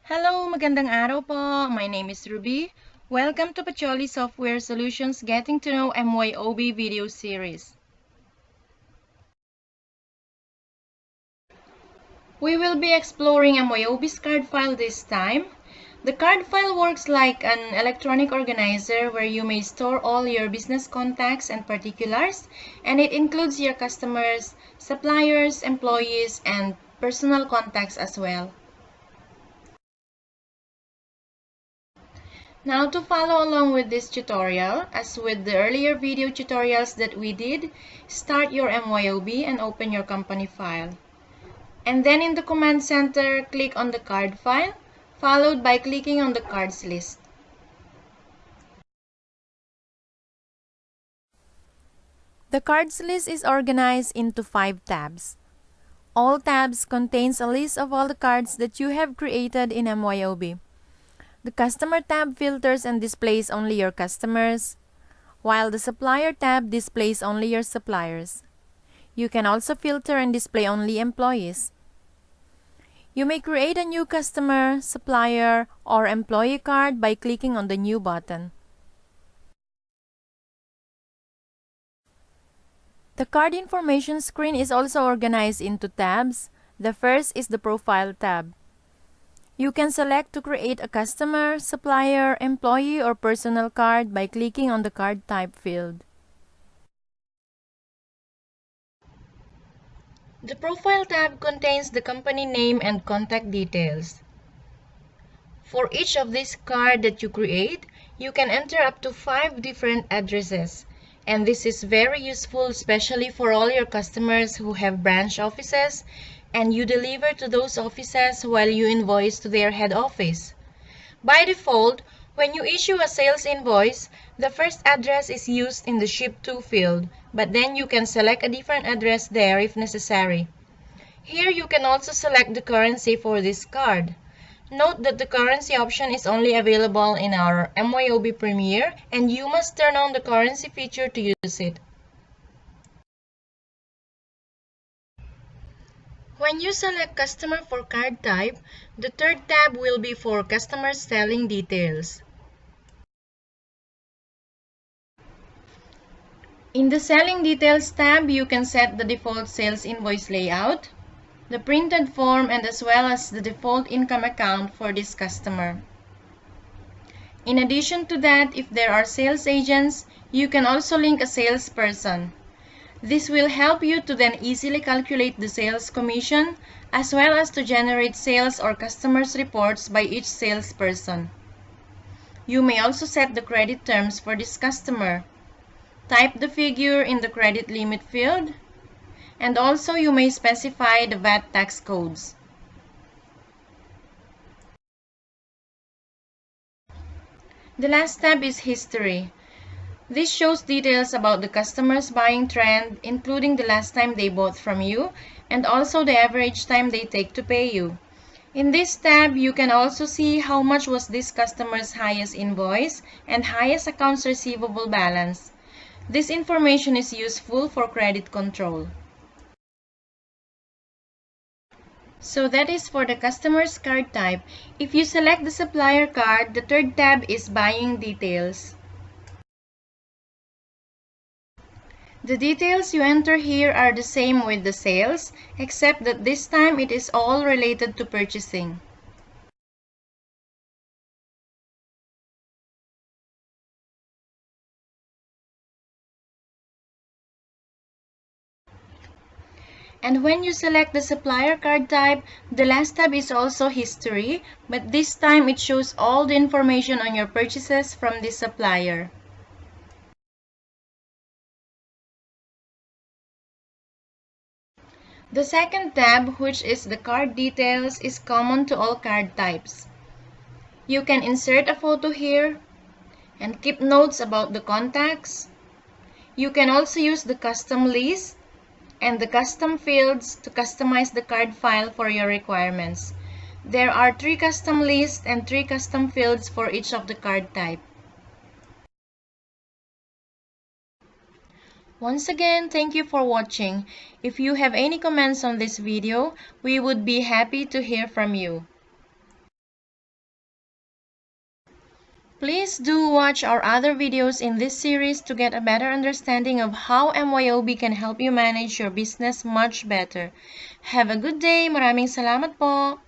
Hello, magandang araw po. My name is Ruby. Welcome to Pacholi Software Solutions Getting to Know MYOB video series. We will be exploring MYOB's card file this time. The card file works like an electronic organizer where you may store all your business contacts and particulars, and it includes your customers, suppliers, employees, and personal contacts as well. Now to follow along with this tutorial, as with the earlier video tutorials that we did, start your MYOB and open your company file. And then in the command center, click on the card file, followed by clicking on the cards list. The cards list is organized into 5 tabs. All tabs contains a list of all the cards that you have created in MYOB. The Customer tab filters and displays only your customers, while the Supplier tab displays only your suppliers. You can also filter and display only employees. You may create a new customer, supplier, or employee card by clicking on the New button. The card information screen is also organized into tabs. The first is the Profile tab. You can select to create a customer, supplier, employee, or personal card by clicking on the card type field. The Profile tab contains the company name and contact details. For each of these cards that you create, you can enter up to 5 different addresses. And this is very useful, especially for all your customers who have branch offices and you deliver to those offices while you invoice to their head office. By default, when you issue a sales invoice, the first address is used in the Ship To field, but then you can select a different address there if necessary. Here you can also select the currency for this card. Note that the currency option is only available in our MYOB Premier and you must turn on the currency feature to use it. When you select Customer for card type, the third tab will be for Customer selling details. In the Selling Details tab, you can set the default sales invoice layout, the printed form, and as well as the default income account for this customer. In addition to that, if there are sales agents, you can also link a salesperson. This will help you to then easily calculate the sales commission as well as to generate sales or customers reports by each salesperson. You may also set the credit terms for this customer. Type the figure in the credit limit field, and also you may specify the VAT tax codes. The last tab is History. This shows details about the customer's buying trend, including the last time they bought from you, and also the average time they take to pay you. In this tab, you can also see how much was this customer's highest invoice and highest accounts receivable balance. This information is useful for credit control. So that is for the customer's card type. If you select the supplier card, the third tab is Buying Details. The details you enter here are the same with the sales, except that this time it is all related to purchasing. And when you select the supplier card type, the last tab is also History, but this time it shows all the information on your purchases from this supplier. The second tab, which is the card details, is common to all card types. You can insert a photo here and keep notes about the contacts. You can also use the custom list and the custom fields to customize the card file for your requirements. There are 3 custom lists and 3 custom fields for each of the card type. Once again, thank you for watching. If you have any comments on this video, we would be happy to hear from you. Please do watch our other videos in this series to get a better understanding of how MYOB can help you manage your business much better. Have a good day. Maraming salamat po.